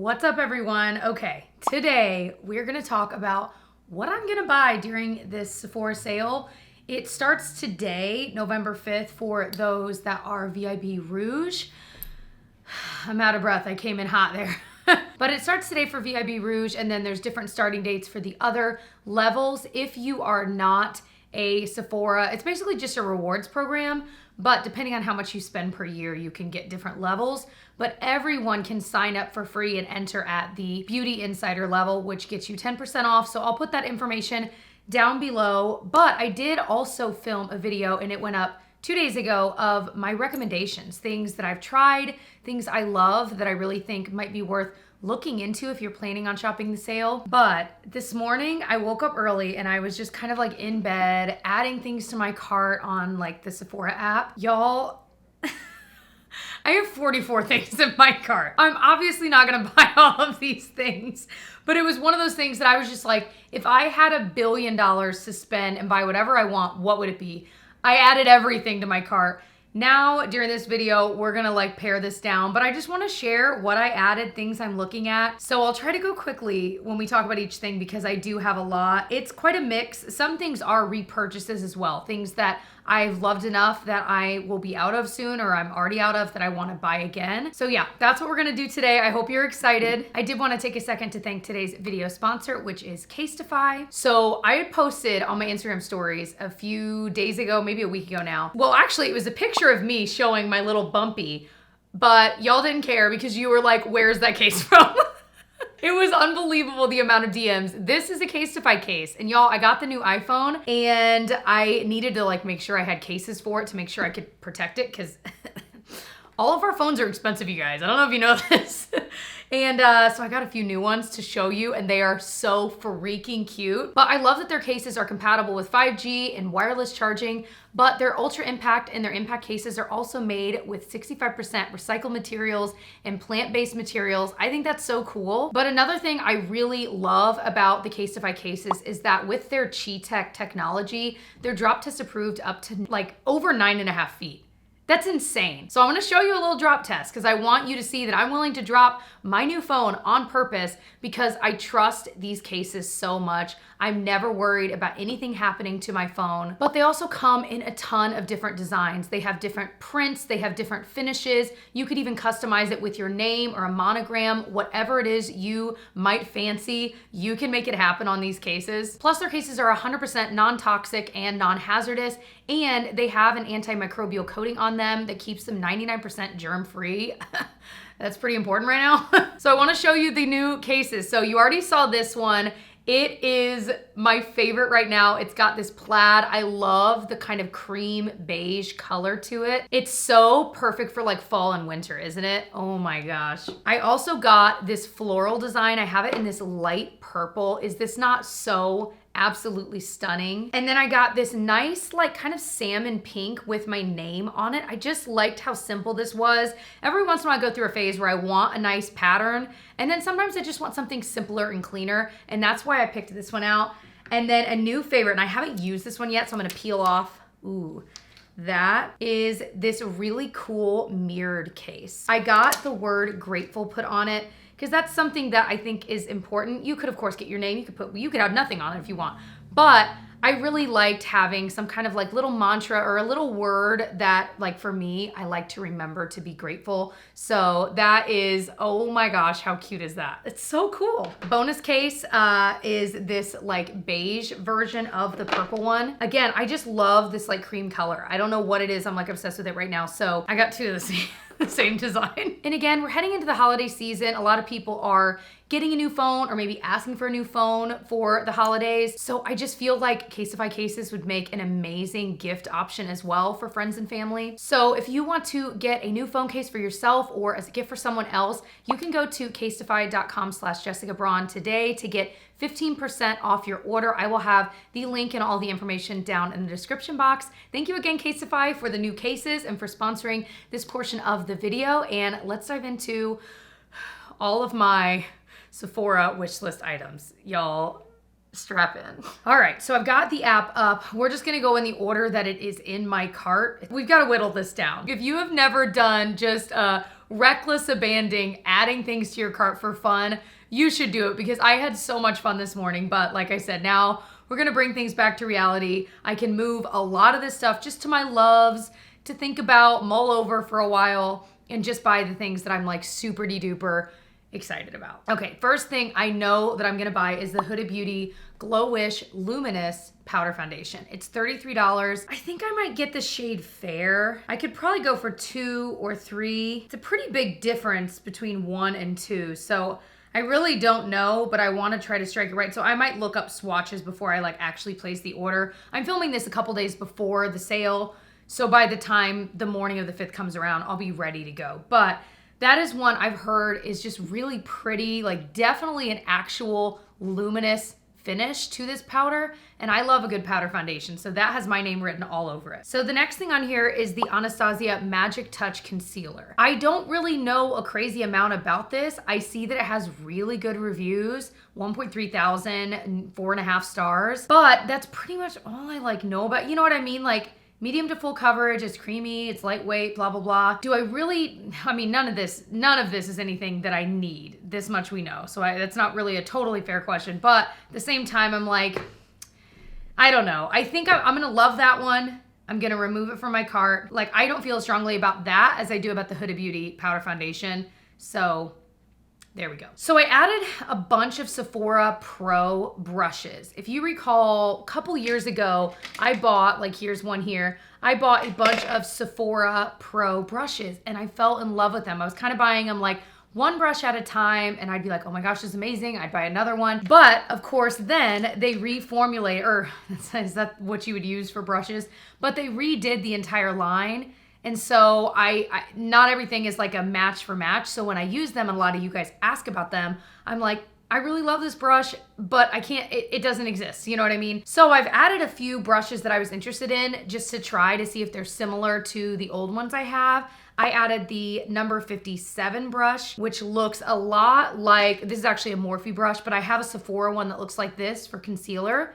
What's up, everyone? Okay, today we're gonna talk about what I'm gonna buy during this Sephora sale. It starts today, November 5th, for those that are VIB Rouge. I'm out of breath, I came in hot there. But it starts today for VIB Rouge, and then there's different starting dates for the other levels. If you are not a Sephora, it's basically just a rewards program, but depending on how much you spend per year, you can get different levels. But everyone can sign up for free and enter at the Beauty Insider level, which gets you 10% off. So I'll put that information down below. But I did also film a video, and it went up 2 days ago, of my recommendations, things that I've tried, things I love that I really think might be worth looking into if you're planning on shopping the sale. But this morning I woke up early and I was just kind of like in bed, adding things to my cart on like the Sephora app. Y'all, I have 44 things in my cart. I'm obviously not gonna buy all of these things, but it was one of those things that I was just like, if I had $1 billion to spend and buy whatever I want, what would it be? I added everything to my cart. Now, during this video, we're gonna like pare this down, but I just wanna share what I added, things I'm looking at. So I'll try to go quickly when we talk about each thing because I do have a lot. It's quite a mix. Some things are repurchases as well, things that I've loved enough that I will be out of soon, or I'm already out of that I wanna buy again. So yeah, that's what we're gonna do today. I hope you're excited. I did wanna take a second to thank today's video sponsor, which is Casetify. So I had posted on my Instagram stories a few days ago, maybe a week ago now. Well, actually it was a picture of me showing my little bumpy, but y'all didn't care because you were like, where's that case from? It was unbelievable the amount of DMs. This is a Casetify case. And y'all, I got the new iPhone and I needed to like make sure I had cases for it to make sure I could protect it because all of our phones are expensive, you guys. I don't know if you know this. And so I got a few new ones to show you, and they are so freaking cute. But I love that their cases are compatible with 5G and wireless charging, but their Ultra Impact and their Impact cases are also made with 65% recycled materials and plant-based materials. I think that's so cool. But another thing I really love about the Casetify cases is that with their Chi-Tech technology, they're drop test approved up to like over 9.5 feet. That's insane. So I'm gonna show you a little drop test because I want you to see that I'm willing to drop my new phone on purpose because I trust these cases so much. I'm never worried about anything happening to my phone, but they also come in a ton of different designs. They have different prints, they have different finishes. You could even customize it with your name or a monogram, whatever it is you might fancy, you can make it happen on these cases. Plus their cases are 100% non-toxic and non-hazardous, and they have an antimicrobial coating on them that keeps them 99% germ-free. That's pretty important right now. So I wanna show you the new cases. So you already saw this one. It is my favorite right now. It's got this plaid. I love the kind of cream beige color to it. It's so perfect for like fall and winter, isn't it? Oh my gosh. I also got this floral design. I have it in this light purple. Is this not so absolutely stunning? And then I got this nice like kind of salmon pink with my name on it. I just liked how simple this was. Every once in a while I go through a phase where I want a nice pattern, and then sometimes I just want something simpler and cleaner, and that's why I picked this one out. And then a new favorite, and I haven't used this one yet, so I'm gonna peel off. Ooh. That is this really cool mirrored case. I got the word grateful put on it because that's something that I think is important. You could of course get your name, you could have nothing on it if you want, but I really liked having some kind of like little mantra or a little word that like for me, I like to remember to be grateful. So that is, oh my gosh, how cute is that? It's so cool. Bonus case is this like beige version of the purple one. Again, I just love this like cream color. I don't know what it is. I'm like obsessed with it right now. So I got two of the same design. And again, we're heading into the holiday season. A lot of people are getting a new phone or maybe asking for a new phone for the holidays. So I just feel like Casetify cases would make an amazing gift option as well for friends and family. So if you want to get a new phone case for yourself or as a gift for someone else, you can go to casetify.com/Jessica Braun today to get 15% off your order. I will have the link and all the information down in the description box. Thank you again, Casetify, for the new cases and for sponsoring this portion of the video. And let's dive into all of my Sephora wish list items. Y'all, strap in. All right, so I've got the app up. We're just gonna go in the order that it is in my cart. We've got to whittle this down. If you have never done just a reckless abandoning, adding things to your cart for fun, you should do it because I had so much fun this morning. But like I said, now we're gonna bring things back to reality. I can move a lot of this stuff just to my loves, to think about, mull over for a while, and just buy the things that I'm like super duper excited about. Okay, first thing I know that I'm gonna buy is the Huda Beauty Glow Wish Luminous Powder Foundation. It's $33. I think I might get the shade Fair. I could probably go for 2 or 3. It's a pretty big difference between 1 and 2. So I really don't know, but I wanna try to strike it right. So I might look up swatches before I like actually place the order. I'm filming this a couple days before the sale. So by the time the morning of the 5th comes around, I'll be ready to go. But that is one I've heard is just really pretty, like definitely an actual luminous finish to this powder. And I love a good powder foundation. So that has my name written all over it. So the next thing on here is the Anastasia Magic Touch Concealer. I don't really know a crazy amount about this. I see that it has really good reviews, 1.3 thousand, 4.5 stars. But that's pretty much all I like know about, you know what I mean? Like, medium to full coverage, it's creamy, it's lightweight, blah, blah, blah. Do I really, I mean, none of this is anything that I need. This much we know. So that's not really a totally fair question. But at the same time, I'm like, I don't know. I think I'm gonna love that one. I'm gonna remove it from my cart. Like, I don't feel as strongly about that as I do about the Huda Beauty Powder Foundation. So there we go. So I added a bunch of Sephora Pro brushes. If you recall, a couple years ago, I bought, like here's one here, I bought a bunch of Sephora Pro brushes and I fell in love with them. I was kind of buying them like one brush at a time and I'd be like, oh my gosh, this is amazing. I'd buy another one. But of course, then they reformulate, or is that what you would use for brushes? But they redid the entire line. And so I not everything is like a match for match. So when I use them and a lot of you guys ask about them, I'm like, I really love this brush, but I can't, it doesn't exist. You know what I mean? So I've added a few brushes that I was interested in just to try to see if they're similar to the old ones I have. I added the number 57 brush, which looks a lot like, this is actually a Morphe brush, but I have a Sephora one that looks like this for concealer.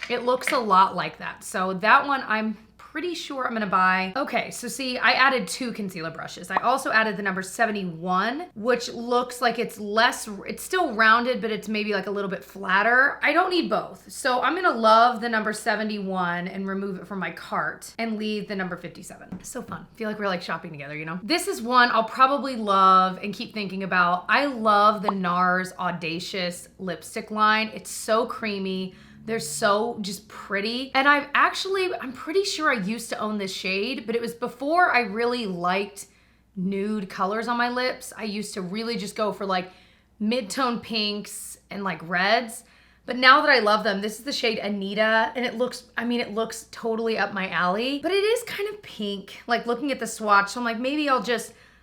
It looks a lot like that. So that one I'm pretty sure I'm gonna buy. Okay, so see, I added 2 concealer brushes. I also added the number 71, which looks like it's less, it's still rounded, but it's maybe like a little bit flatter. I don't need both. So I'm gonna love the number 71 and remove it from my cart and leave the number 57. So fun. I feel like we're like shopping together, you know? This is one I'll probably love and keep thinking about. I love the NARS Audacious lipstick line. It's so creamy. They're so just pretty. And I'm pretty sure I used to own this shade, but it was before I really liked nude colors on my lips. I used to really just go for like mid-tone pinks and like reds. But now that I love them, this is the shade Anita, and it looks totally up my alley, but it is kind of pink, like looking at the swatch. So I'm like, maybe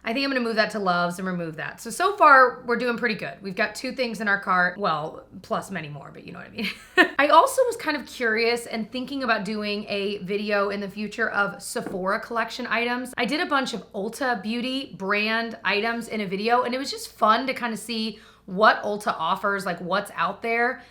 I think I'm gonna move that to loves and remove that. So far, we're doing pretty good. We've got 2 things in our cart. Well, plus many more, but you know what I mean. I also was kind of curious and thinking about doing a video in the future of Sephora collection items. I did a bunch of Ulta Beauty brand items in a video, and it was just fun to kind of see what Ulta offers, like what's out there,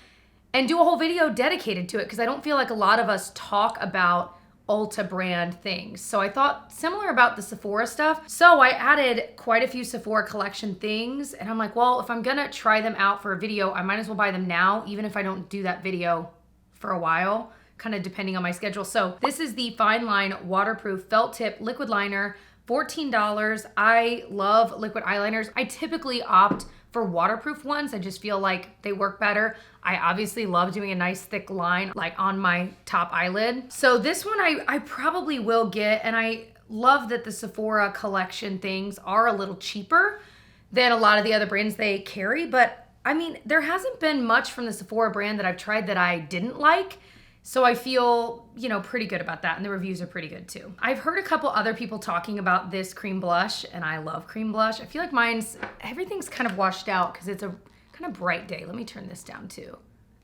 and do a whole video dedicated to it, because I don't feel like a lot of us talk about Ulta brand things. So I thought similar about the Sephora stuff. So I added quite a few Sephora collection things, and I'm like, well, if I'm gonna try them out for a video, I might as well buy them now, even if I don't do that video for a while, kind of depending on my schedule. So this is the Fine Line Waterproof Felt Tip Liquid Liner, $14. I love liquid eyeliners. I typically opt for waterproof ones. I just feel like they work better. I obviously love doing a nice thick line like on my top eyelid. So this one I probably will get, and I love that the Sephora collection things are a little cheaper than a lot of the other brands they carry, but I mean, there hasn't been much from the Sephora brand that I've tried that I didn't like. So I feel, you know, pretty good about that, and the reviews are pretty good too. I've heard a couple other people talking about this cream blush, and I love cream blush. I feel like everything's kind of washed out because it's a kind of bright day. Let me turn this down too.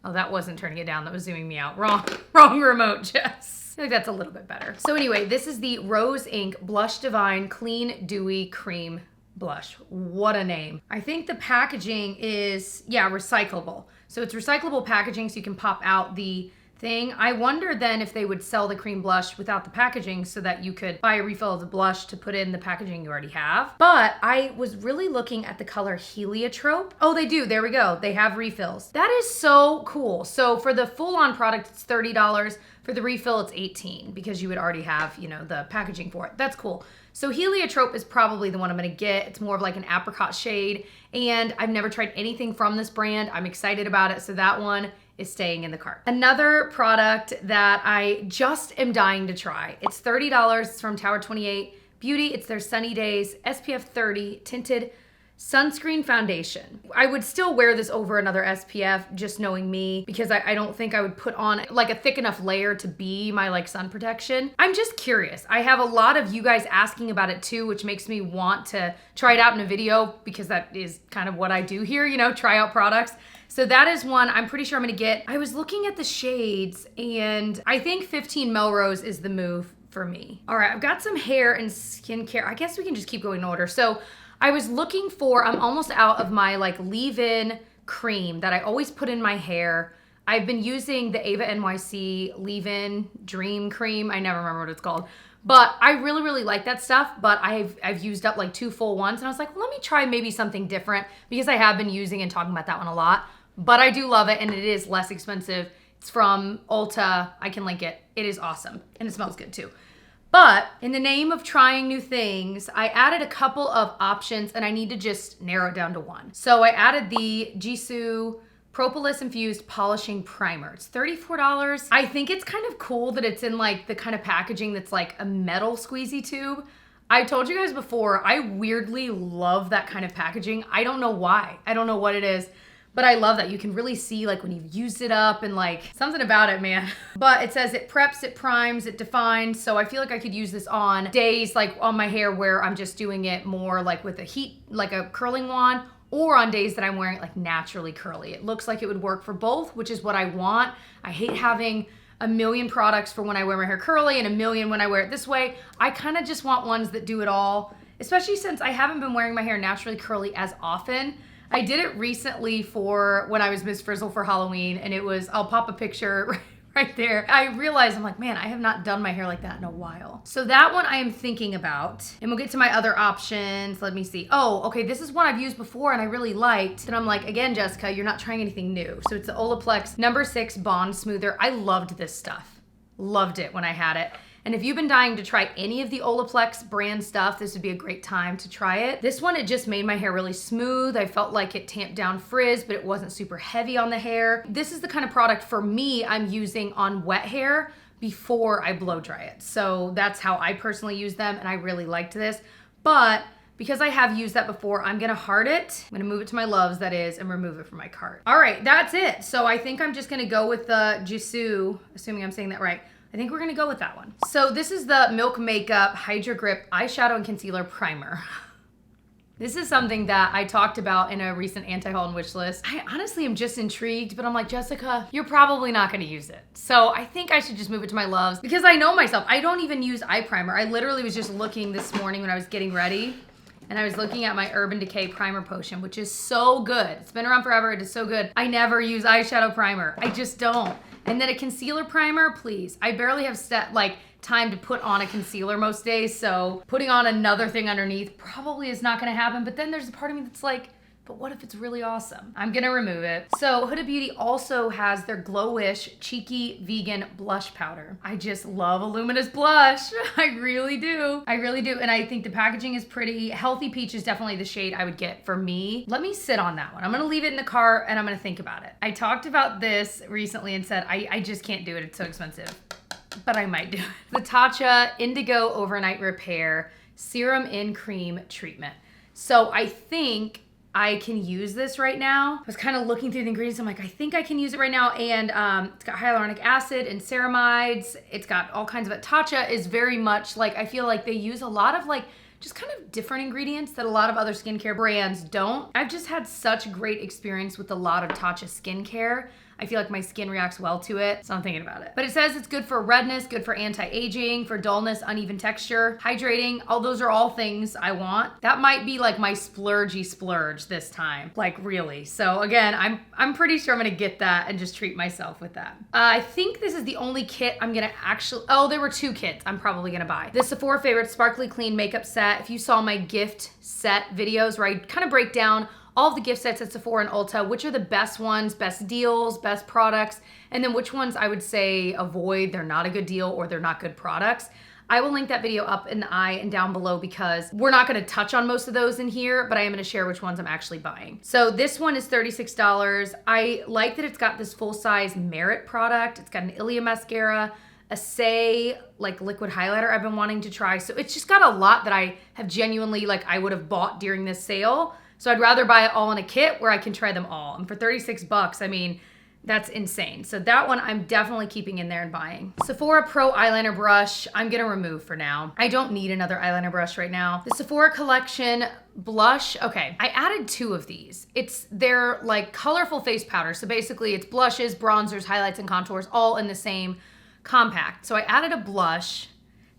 Oh, that wasn't turning it down, that was zooming me out. Wrong remote, Jess. I think that's a little bit better. So anyway, this is the Rose Inc Blush Divine Clean Dewy Cream Blush. What a name. I think the packaging is, yeah, recyclable. So it's recyclable packaging, so you can pop out the thing. I wonder then if they would sell the cream blush without the packaging so that you could buy a refill of the blush to put in the packaging you already have. But I was really looking at the color Heliotrope. Oh, they do. There we go. They have refills. That is so cool. So for the full-on product, it's $30. For the refill, it's $18 because you would already have, you know, the packaging for it. That's cool. So Heliotrope is probably the one I'm gonna get. It's more of like an apricot shade, and I've never tried anything from this brand. I'm excited about it, so that one is staying in the cart. Another product that I just am dying to try. It's $30. It's from Tower 28 Beauty. It's their Sunny Days SPF 30 tinted sunscreen foundation. I would still wear this over another SPF, just knowing me, because I don't think I would put on like a thick enough layer to be my like sun protection. I'm just curious. I have a lot of you guys asking about it too, which makes me want to try it out in a video, because that is kind of what I do here, you know, try out products. So that is one I'm pretty sure I'm gonna get. I was looking at the shades, and I think 15 Melrose is the move for me. All right, I've got some hair and skincare. I guess we can just keep going in order. So I was looking for, I'm almost out of my like leave-in cream that I always put in my hair. I've been using the Ava NYC leave-in dream cream. I never remember what it's called. But I really, really like that stuff, but I've used up like 2 full ones, and I was like, let me try maybe something different, because I have been using and talking about that one a lot. But I do love it, and it is less expensive. It's from Ulta. I can link it. It is awesome, and it smells good too. But in the name of trying new things, I added a couple of options, and I need to just narrow it down to one. So I added the Jisoo Propolis Infused Polishing Primer. It's $34. I think it's kind of cool that it's in like the kind of packaging that's like a metal squeezy tube. I told you guys before, I weirdly love that kind of packaging. I don't know why. I don't know what it is. But I love that you can really see like when you've used it up, and like something about it, man. But it says it preps, it primes, it defines. So I feel like I could use this on days like on my hair where I'm just doing it more like with a heat, like a curling wand, or on days that I'm wearing it like naturally curly. It looks like it would work for both, which is what I want. I hate having a million products for when I wear my hair curly and a million when I wear it this way. I kind of just want ones that do it all, especially since I haven't been wearing my hair naturally curly as often. I did it recently for when I was Miss Frizzle for Halloween, and it was, I'll pop a picture right there. I realized, I'm like, man, I have not done my hair like that in a while. So that one I am thinking about, and we'll get to my other options. Let me see. Oh, okay, this is one I've used before and I really liked. And I'm like, again, Jessica, you're not trying anything new. So it's the Olaplex No. 6 Bond Smoother. I loved this stuff. Loved it when I had it. And if you've been dying to try any of the Olaplex brand stuff, this would be a great time to try it. This one, it just made my hair really smooth. I felt like it tamped down frizz, but it wasn't super heavy on the hair. This is the kind of product for me I'm using on wet hair before I blow dry it. So that's how I personally use them, and I really liked this. But because I have used that before, I'm gonna heart it. I'm gonna move it to my loves, that is, and remove it from my cart. All right, that's it. So I think I'm just gonna go with the Jisoo, assuming I'm saying that right. I think we're gonna go with that one. So this is the Milk Makeup Hydra Grip Eyeshadow and Concealer Primer. This is something that I talked about in a recent anti-haul and wish list. I honestly am just intrigued, but I'm like, Jessica, you're probably not gonna use it. So I think I should just move it to my loves, because I know myself. I don't even use eye primer. I literally was just looking this morning when I was getting ready, and I was looking at my Urban Decay Primer Potion, which is so good. It's been around forever, it is so good. I never use eyeshadow primer. I just don't. And then a concealer primer, please. I barely have time to put on a concealer most days, so putting on another thing underneath probably is not gonna happen. But then there's a part of me that's like, but what if it's really awesome? I'm gonna remove it. So Huda Beauty also has their Glowish Cheeky Vegan Blush Powder. I just love a luminous blush. I really do. I really do. And I think the packaging is pretty. Healthy Peach is definitely the shade I would get for me. Let me sit on that one. I'm gonna leave it in the cart and I'm gonna think about it. I talked about this recently and said, I just can't do it. It's so expensive, but I might do it. The Tatcha Indigo Overnight Repair Serum in Cream Treatment. So I think I can use this right now. I was kind of looking through the ingredients. I'm like, I think I can use it right now. And it's got hyaluronic acid and ceramides. It's got all kinds of it. Tatcha is very much like, I feel like they use a lot of like just kind of different ingredients that a lot of other skincare brands don't. I've just had such great experience with a lot of Tatcha skincare. I feel like my skin reacts well to it, so I'm thinking about it. But it says it's good for redness, good for anti-aging, for dullness, uneven texture, hydrating. All those are all things I want. That might be like my splurgy splurge this time, like really. So again, I'm pretty sure I'm gonna get that and just treat myself with that. I think this is the only kit I'm gonna actually, oh, there were 2 kits I'm probably gonna buy. The Sephora Favorite Sparkly Clean Makeup Set. If you saw my gift set videos where I kind of break down all of the gift sets at Sephora and Ulta, which are the best ones, best deals, best products, and then which ones I would say avoid, they're not a good deal or they're not good products. I will link that video up in the eye and down below because we're not gonna touch on most of those in here, but I am gonna share which ones I'm actually buying. So this one is $36. I like that it's got this full-size Merit product. It's got an Ilia mascara, a Say like liquid highlighter I've been wanting to try. So it's just got a lot that I have genuinely, like I would have bought during this sale. So I'd rather buy it all in a kit where I can try them all. And for 36 bucks, I mean, that's insane. So that one I'm definitely keeping in there and buying. Sephora Pro eyeliner brush, I'm gonna remove for now. I don't need another eyeliner brush right now. The Sephora Collection blush, okay, I added 2 of these. They're like colorful face powder. So basically it's blushes, bronzers, highlights, and contours all in the same compact. So I added a blush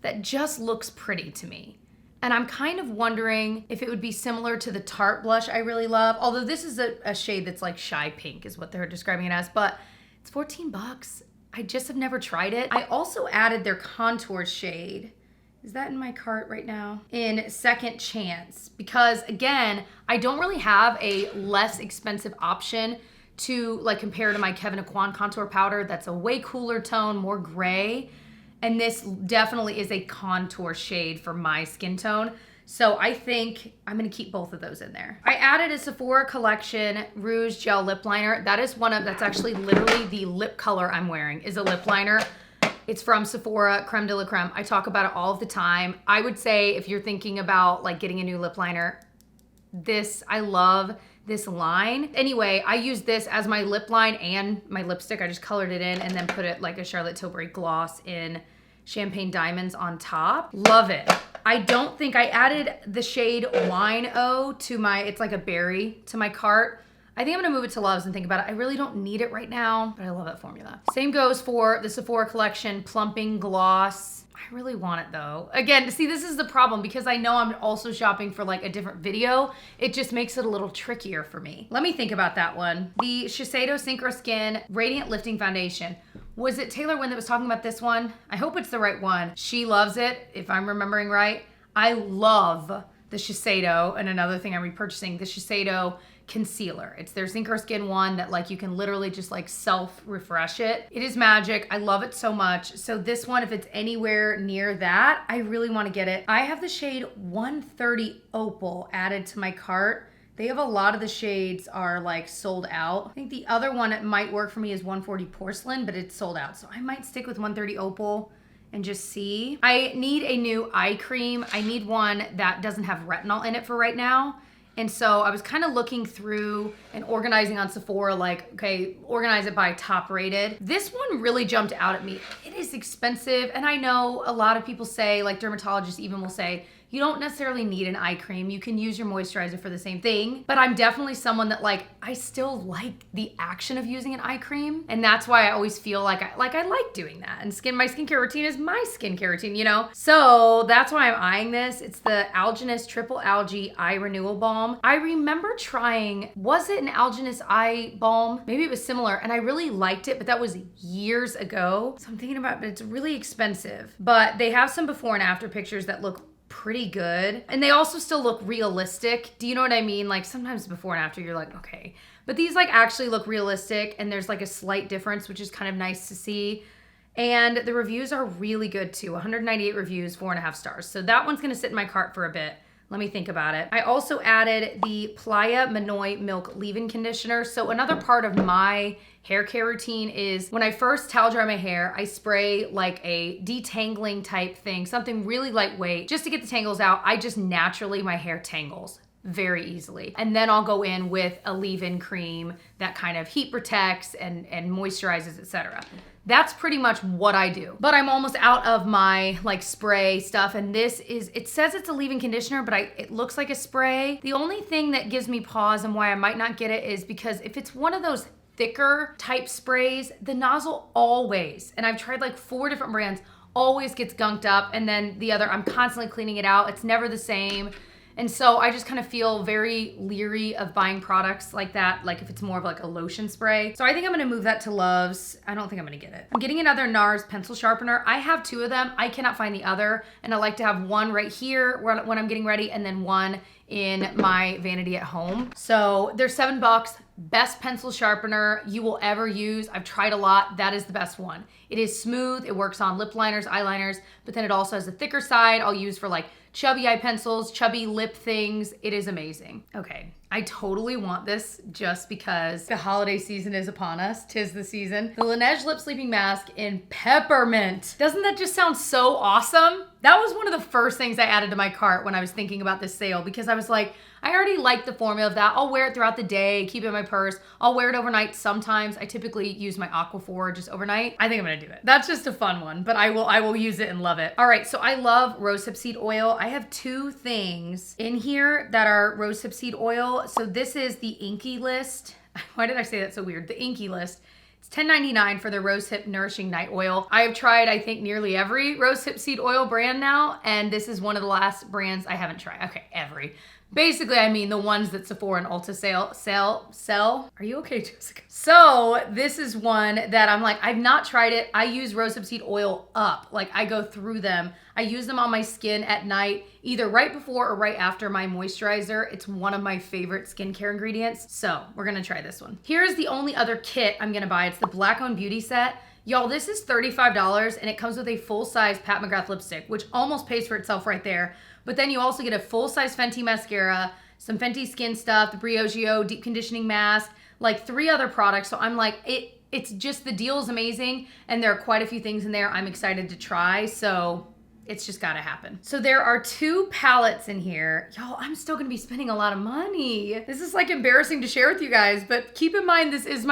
that just looks pretty to me. And I'm kind of wondering if it would be similar to the Tarte blush I really love. Although this is a shade that's like shy pink is what they're describing it as, but it's 14 bucks. I just have never tried it. I also added their contour shade. Is that in my cart right now? In Second Chance, because again, I don't really have a less expensive option to like compare to my Kevyn Aucoin contour powder. That's a way cooler tone, more gray. And this definitely is a contour shade for my skin tone. So I think I'm gonna keep both of those in there. I added a Sephora Collection Rouge Gel Lip Liner. That's actually literally the lip color I'm wearing is a lip liner. It's from Sephora, Creme de la Creme. I talk about it all of the time. I would say if you're thinking about like getting a new lip liner, I love this line. Anyway, I use this as my lip line and my lipstick. I just colored it in and then put it like a Charlotte Tilbury gloss in Champagne Diamonds on top. Love it. I don't think I added the shade Wine O to it's like a berry to my cart. I think I'm gonna move it to Loves and think about it. I really don't need it right now, but I love that formula. Same goes for the Sephora Collection Plumping Gloss. I really want it though. Again, see, this is the problem because I know I'm also shopping for like a different video. It just makes it a little trickier for me. Let me think about that one. The Shiseido Synchro Skin Radiant Lifting Foundation. Was it Taylor Wynn that was talking about this one? I hope it's the right one. She loves it, if I'm remembering right. I love the Shiseido, and another thing I'm repurchasing, the Shiseido concealer. It's their Synchro Skin one that like you can literally just like self-refresh it. It is magic. I love it so much. So this one, if it's anywhere near that, I really want to get it. I have the shade 130 Opal added to my cart. They have a lot of the shades are like sold out. I think the other one that might work for me is 140 Porcelain, but it's sold out. So I might stick with 130 Opal and just see. I need a new eye cream. I need one that doesn't have retinol in it for right now. And so I was kind of looking through and organizing on Sephora, like, okay, organize it by top rated. This one really jumped out at me. It is expensive. And I know a lot of people say, like dermatologists even will say, you don't necessarily need an eye cream. You can use your moisturizer for the same thing. But I'm definitely someone that like, I still like the action of using an eye cream. And that's why I always feel like I like doing that. And my skincare routine is my skincare routine, you know? So that's why I'm eyeing this. It's the Algenist Triple Algae Eye Renewal Balm. I remember trying, was it an Algenist eye balm? Maybe it was similar and I really liked it, but that was years ago. So I'm thinking about it, but it's really expensive. But they have some before and after pictures that look pretty good. And they also still look realistic. Do you know what I mean? Like sometimes before and after you're like, okay. But these like actually look realistic and there's like a slight difference, which is kind of nice to see. And the reviews are really good too. 198 reviews, 4.5 stars. So that one's gonna sit in my cart for a bit. Let me think about it. I also added the Playa Minoy Milk Leave-In Conditioner. So another part of my hair care routine is when I first towel dry my hair, I spray like a detangling type thing, something really lightweight, just to get the tangles out. My hair tangles very easily. And then I'll go in with a leave-in cream that kind of heat protects and moisturizes, etc. That's pretty much what I do. But I'm almost out of my like spray stuff. And this is, it says it's a leave-in conditioner, but it looks like a spray. The only thing that gives me pause and why I might not get it is because if it's one of those thicker type sprays, the nozzle always, and I've tried like 4 different brands, always gets gunked up, and then the other, I'm constantly cleaning it out. It's never the same. And so I just kind of feel very leery of buying products like that, like if it's more of like a lotion spray. So I think I'm gonna move that to Love's. I don't think I'm gonna get it. I'm getting another NARS pencil sharpener. I have 2 of them. I cannot find the other. And I like to have one right here when I'm getting ready, and then one in my vanity at home. So they're $7. Best pencil sharpener you will ever use. I've tried a lot. That is the best one. It is smooth. It works on lip liners, eyeliners, but then it also has a thicker side I'll use for like chubby eye pencils, chubby lip things. It is amazing. Okay, I totally want this just because the holiday season is upon us. 'Tis the season. The Laneige Lip Sleeping Mask in Peppermint. Doesn't that just sound so awesome? That was one of the first things I added to my cart when I was thinking about this sale, because I was like, I already like the formula of that. I'll wear it throughout the day, keep it in my purse. I'll wear it overnight sometimes. I typically use my Aquaphor just overnight. I think I'm gonna do it. That's just a fun one, but I will use it and love it. All right, so I love rosehip seed oil. I have 2 things in here that are rosehip seed oil. So this is the Inky List. Why did I say that so weird? The Inky List. It's $10.99 for the Rosehip Nourishing Night Oil. I have tried, I think, nearly every rosehip seed oil brand now, and this is one of the last brands I haven't tried. Okay, every. Basically, I mean the ones that Sephora and Ulta sell. Are you okay, Jessica? So this is one that I'm like, I've not tried it. I use rosehip seed oil up. Like I go through them. I use them on my skin at night, either right before or right after my moisturizer. It's one of my favorite skincare ingredients. So we're gonna try this one. Here's the only other kit I'm gonna buy. It's the Black Owned Beauty set. Y'all, this is $35 and it comes with a full-size Pat McGrath lipstick, which almost pays for itself right there. But then you also get a full-size Fenty mascara, some Fenty skin stuff, the Briogeo deep conditioning mask, like 3 other products. So I'm like, it's just, the deal is amazing, and there are quite a few things in there I'm excited to try. So it's just gotta happen. So there are 2 palettes in here. Y'all, I'm still gonna be spending a lot of money. This is like embarrassing to share with you guys, but keep in mind this is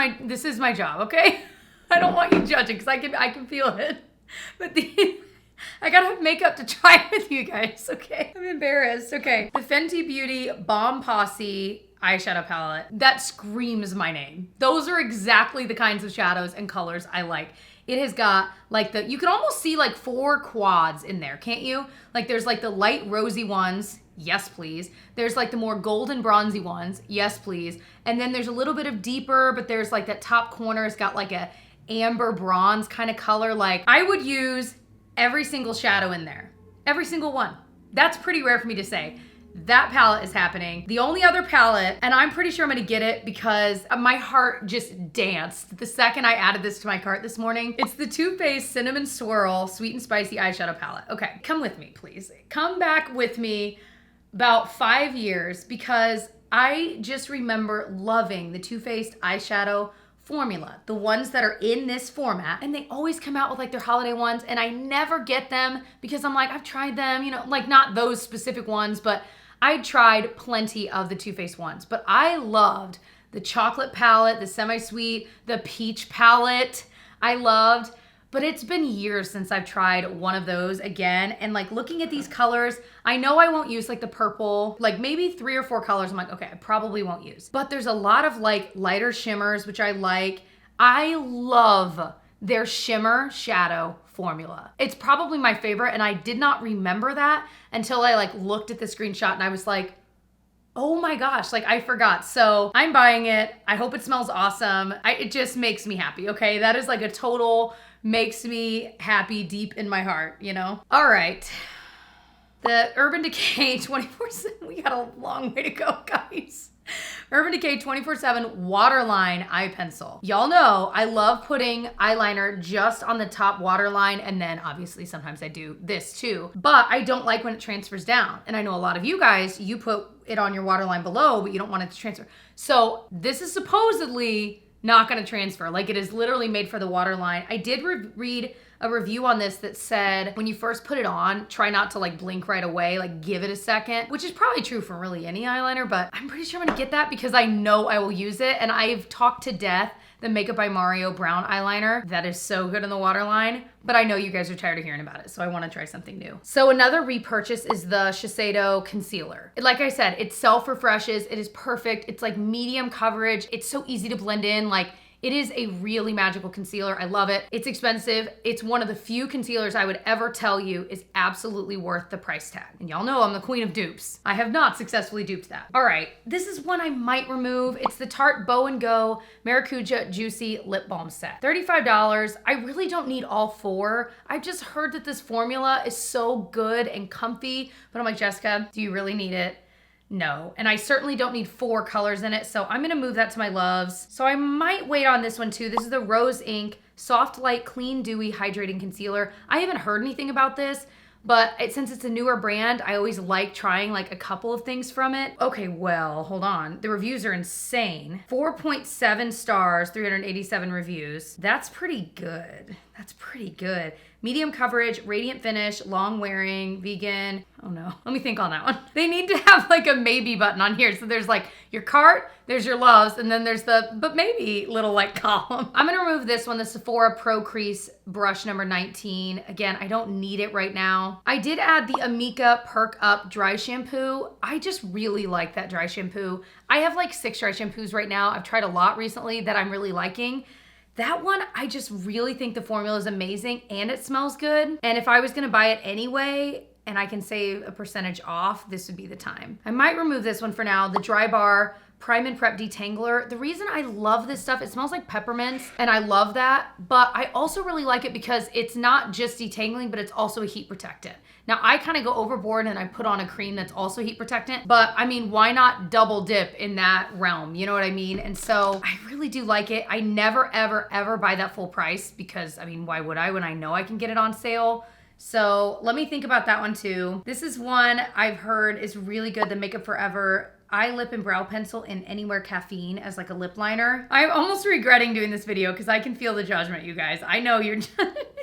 my job, okay? I don't want you judging because I can feel it. But I gotta have makeup to try with you guys, okay? I'm embarrassed. Okay, the Fenty Beauty Bomb Posse eyeshadow palette. That screams my name. Those are exactly the kinds of shadows and colors I like. It has got like you can almost see like 4 quads in there, can't you? Like there's like the light rosy ones, yes please. There's like the more golden bronzy ones, yes please. And then there's a little bit of deeper, but there's like that top corner's got like a amber bronze kind of color. Like I would use every single shadow in there, every single one. That's pretty rare for me to say. That palette is happening. The only other palette, and I'm pretty sure I'm gonna get it because my heart just danced the second I added this to my cart this morning. It's the Too Faced Cinnamon Swirl Sweet and Spicy Eyeshadow Palette. Okay, come with me, please. Come back with me about 5 years, because I just remember loving the Too Faced eyeshadow formula, the ones that are in this format, and they always come out with like their holiday ones, and I never get them because I'm like, I've tried them, you know, like not those specific ones, but I tried plenty of the Too Faced ones. But I loved the chocolate palette, the semi-sweet, the peach palette I loved. But it's been years since I've tried one of those again. And like looking at these colors, I know I won't use like the purple, like maybe 3 or 4 colors. I'm like, okay, I probably won't use. But there's a lot of like lighter shimmers, which I like. I love their shimmer shadow formula. It's probably my favorite, and I did not remember that until I like looked at the screenshot and I was like, oh my gosh, like I forgot. So I'm buying it. I hope it smells awesome. It just makes me happy, okay? That is like a total makes me happy deep in my heart, you know? All right. The Urban Decay 24/7, we got a long way to go, guys. Urban Decay 24/7 Waterline Eye Pencil. Y'all know I love putting eyeliner just on the top waterline, and then obviously sometimes I do this too, but I don't like when it transfers down. And I know a lot of you guys, you put it on your waterline below, but you don't want it to transfer. So this is supposedly not gonna transfer. Like it is literally made for the waterline. I did read a review on this that said when you first put it on, try not to like blink right away, like give it a second, which is probably true for really any eyeliner, but I'm pretty sure I'm gonna get that because I know I will use it. And I've talked to death the Makeup by Mario brown eyeliner. That is so good in the waterline, but I know you guys are tired of hearing about it, so I wanna try something new. So another repurchase is the Shiseido concealer. Like I said, it self-refreshes, it is perfect. It's like medium coverage. It's so easy to blend in. Like It is a really magical concealer. I love it. It's expensive. It's one of the few concealers I would ever tell you is absolutely worth the price tag. And y'all know I'm the queen of dupes. I have not successfully duped that. All right, this is one I might remove. It's the Tarte Bow and Go Maracuja Juicy Lip Balm Set. $35. I really don't need all 4. I've just heard that this formula is so good and comfy, but I'm like, Jessica, do you really need it? No, and I certainly don't need 4 colors in it, so I'm gonna move that to my loves. So I might wait on this one too. This is the Rose Inc Soft Light Clean Dewy Hydrating Concealer. I haven't heard anything about this, but since it's a newer brand, I always like trying like a couple of things from it. Okay, well, hold on. The reviews are insane. 4.7 stars, 387 reviews. That's pretty good. That's pretty good. Medium coverage, radiant finish, long wearing, vegan. Oh no, let me think on that one. They need to have like a maybe button on here. So there's like your cart, there's your loves, and then there's the but maybe little like column. I'm gonna remove this one, the Sephora Pro Crease brush number 19. Again, I don't need it right now. I did add the Amika Perk Up dry shampoo. I just really like that dry shampoo. I have like 6 dry shampoos right now. I've tried a lot recently that I'm really liking. That one, I just really think the formula is amazing and it smells good. And if I was gonna buy it anyway, and I can save a percentage off, this would be the time. I might remove this one for now, the Dry Bar Prime and Prep Detangler. The reason I love this stuff, it smells like peppermints, and I love that, but I also really like it because it's not just detangling, but it's also a heat protectant. Now, I kind of go overboard and I put on a cream that's also heat protectant, but I mean, why not double dip in that realm? You know what I mean? And so I really do like it. I never, ever, ever buy that full price because, I mean, why would I when I know I can get it on sale? So let me think about that one too. This is one I've heard is really good, the Makeup Forever Eye, Lip, and Brow Pencil in Anywhere Caffeine as like a lip liner. I'm almost regretting doing this video because I can feel the judgment, you guys. I know you're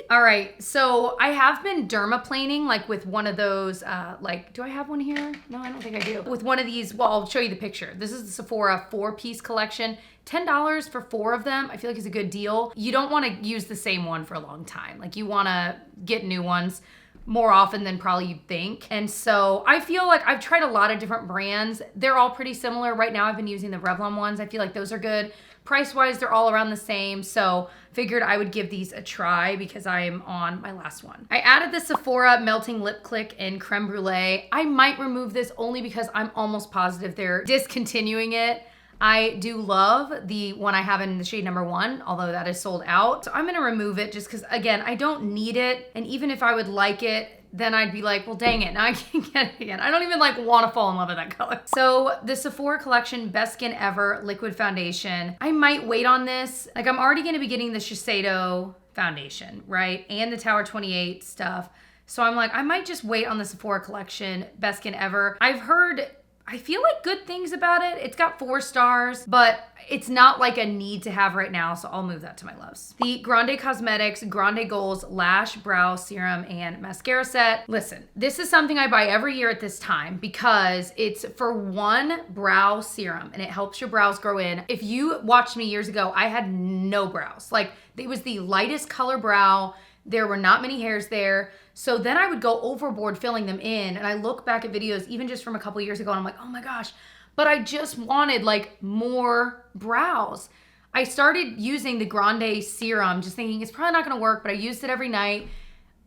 All right, so I have been dermaplaning like with one of those, like, do I have one here? No, I don't think I do. With one of these, well, I'll show you the picture. This is the Sephora 4-piece collection. $10 for 4 of them, I feel like is a good deal. You don't wanna use the same one for a long time. Like you wanna get new ones more often than probably you'd think. And so I feel like I've tried a lot of different brands. They're all pretty similar. Right now I've been using the Revlon ones. I feel like those are good. Price-wise, they're all around the same. So figured I would give these a try because I'm on my last one. I added the Sephora Melting Lip Click in Creme Brulee. I might remove this only because I'm almost positive they're discontinuing it. I do love the one I have in the shade number 1, although that is sold out. So I'm gonna remove it just because, again, I don't need it. And even if I would like it, then I'd be like, well, dang it, now I can't get it again. I don't even like wanna fall in love with that color. So the Sephora Collection Best Skin Ever Liquid Foundation. I might wait on this. Like I'm already gonna be getting the Shiseido foundation, right? And the Tower 28 stuff. So I'm like, I might just wait on the Sephora Collection Best Skin Ever. I've heard, I feel like good things about it. It's got 4 stars, but it's not like a need to have right now, so I'll move that to my loves. The Grande Cosmetics Grande Goals Lash, Brow, Serum, and Mascara Set. Listen, this is something I buy every year at this time because it's for 1 brow serum and it helps your brows grow in. If you watched me years ago, I had no brows. Like it was the lightest color brow. There were not many hairs there. So then I would go overboard filling them in. And I look back at videos, even just from a couple years ago, and I'm like, oh my gosh, but I just wanted like more brows. I started using the Grande serum, just thinking it's probably not gonna work, but I used it every night.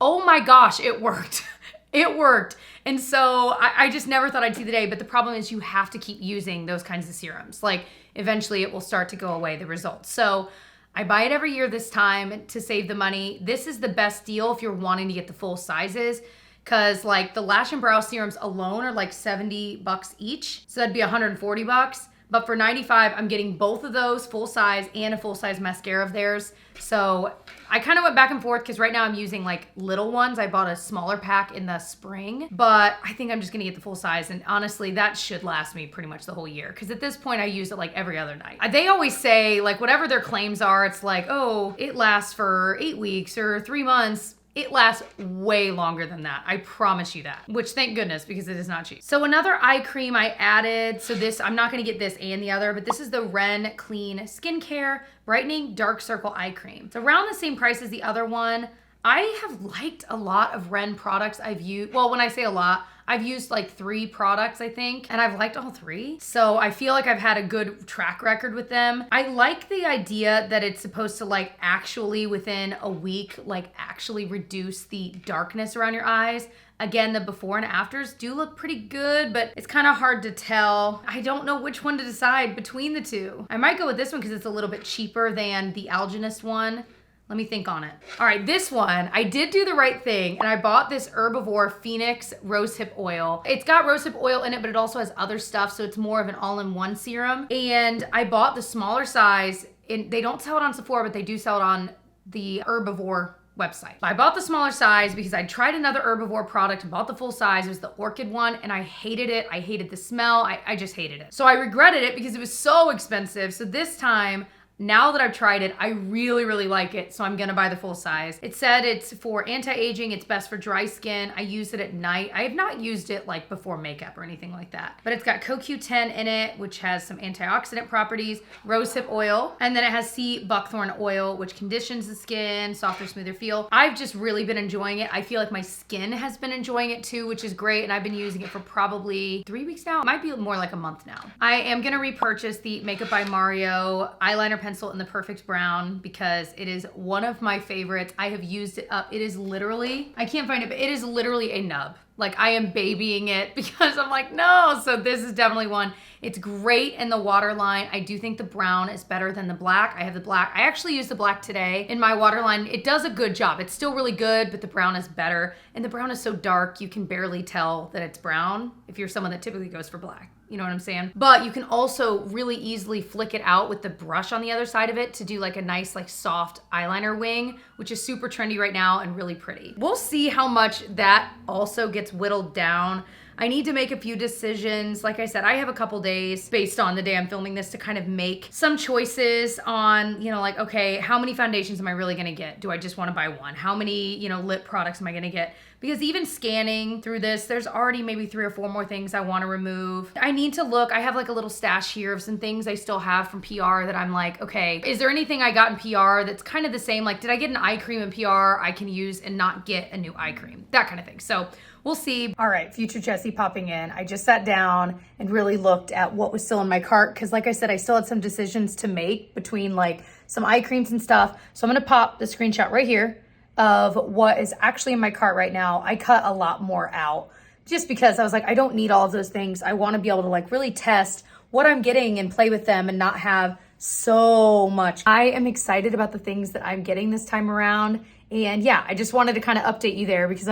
Oh my gosh, it worked. It worked. And so I just never thought I'd see the day, but the problem is you have to keep using those kinds of serums. Like eventually it will start to go away, the results. So I buy it every year this time to save the money. This is the best deal if you're wanting to get the full sizes, because like the lash and brow serums alone are like $70 each. So that'd be $140. But for $95, I'm getting both of those full size and a full size mascara of theirs. So I kind of went back and forth because right now I'm using like little ones. I bought a smaller pack in the spring, but I think I'm just gonna get the full size. And honestly, that should last me pretty much the whole year. Because at this point I use it like every other night. They always say like whatever their claims are, it's like, oh, it lasts for 8 weeks or 3 months. It lasts way longer than that. I promise you that, which thank goodness because it is not cheap. So another eye cream I added. So this, I'm not gonna get this and the other, but this is the Ren Clean Skincare Brightening Dark Circle Eye Cream. It's around the same price as the other one. I have liked a lot of Ren products I've used. Well, when I say a lot, I've used like 3 products, I think, and I've liked all 3. So I feel like I've had a good track record with them. I like the idea that it's supposed to like actually within a week, like actually reduce the darkness around your eyes. Again, the before and afters do look pretty good, but it's kind of hard to tell. I don't know which one to decide between the two. I might go with this one because it's a little bit cheaper than the Alginist one. Let me think on it. All right, this one, I did do the right thing, and I bought this Herbivore Phoenix Rosehip Oil. It's got rosehip oil in it, but it also has other stuff, so it's more of an all-in-one serum. And I bought the smaller size. They don't sell it on Sephora, but they do sell it on the Herbivore website. I bought the smaller size because I tried another Herbivore product and bought the full size. It was the Orchid one, and I hated it. I hated the smell. I just hated it. So I regretted it because it was so expensive. So this time, now that I've tried it, I really, really like it, so I'm gonna buy the full size. It said it's for anti-aging, it's best for dry skin. I use it at night. I have not used it like before makeup or anything like that. But it's got CoQ10 in it, which has some antioxidant properties, rosehip oil, and then it has sea buckthorn oil, which conditions the skin, softer, smoother feel. I've just really been enjoying it. I feel like my skin has been enjoying it too, which is great, and I've been using it for probably 3 weeks now. It might be more like a month now. I am gonna repurchase the Makeup by Mario eyeliner pencil in the perfect brown because it is one of my favorites. I have used it up. It is literally, I can't find it, but it is literally a nub. Like I am babying it because I'm like, no. So this is definitely one. It's great in the waterline. I do think the brown is better than the black. I have the black. I actually used the black today in my waterline. It does a good job. It's still really good, but the brown is better. And the brown is so dark, you can barely tell that it's brown if you're someone that typically goes for black. You know what I'm saying? But you can also really easily flick it out with the brush on the other side of it to do like a nice like soft eyeliner wing, which is super trendy right now and really pretty. We'll see how much that also gets whittled down. I need to make a few decisions. Like I said, I have a couple days based on the day I'm filming this to kind of make some choices on, you know, like, okay, how many foundations am I really gonna get? Do I just wanna buy one? How many, you know, lip products am I gonna get? Because even scanning through this, there's already maybe 3 or 4 more things I wanna remove. I need to look, I have like a little stash here of some things I still have from PR that I'm like, okay, is there anything I got in PR that's kind of the same? Like, did I get an eye cream in PR I can use and not get a new eye cream? That kind of thing. So we'll see. All right, future Jessie popping in. I just sat down and really looked at what was still in my cart because like I said, I still had some decisions to make between like some eye creams and stuff. So I'm gonna pop the screenshot right here of what is actually in my cart right now. I cut a lot more out just because I was like, I don't need all of those things. I wanna be able to like really test what I'm getting and play with them and not have so much. I am excited about the things that I'm getting this time around. And yeah, I just wanted to kind of update you there because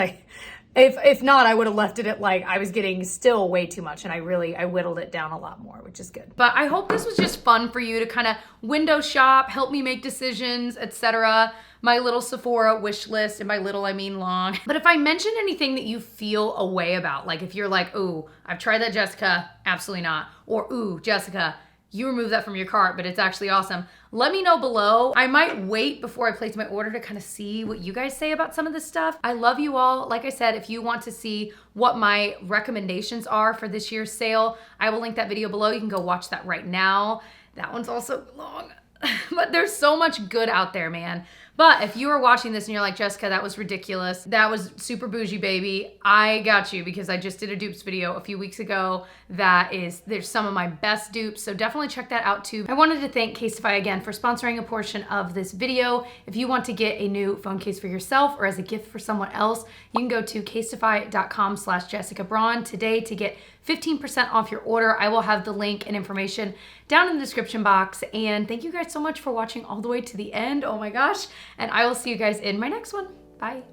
if not, I would have left it at like I was getting still way too much and I whittled it down a lot more, which is good. But I hope this was just fun for you to kind of window shop, help me make decisions, etc. My little Sephora wish list, and by little I mean long. But if I mention anything that you feel a way about, like if you're like, ooh, I've tried that Jessica, absolutely not. Or ooh, Jessica, you removed that from your cart, but it's actually awesome. Let me know below. I might wait before I place my order to kind of see what you guys say about some of this stuff. I love you all. Like I said, if you want to see what my recommendations are for this year's sale, I will link that video below. You can go watch that right now. That one's also long, but there's so much good out there, man. But if you are watching this and you're like, Jessica, that was ridiculous. That was super bougie, baby. I got you because I just did a dupes video a few weeks ago. There's some of my best dupes, so definitely check that out too. I wanted to thank Casetify again for sponsoring a portion of this video. If you want to get a new phone case for yourself or as a gift for someone else, you can go to casetify.com/Jessica Braun today to get 15% off your order. I will have the link and information down in the description box. And thank you guys so much for watching all the way to the end. Oh my gosh. And I will see you guys in my next one. Bye.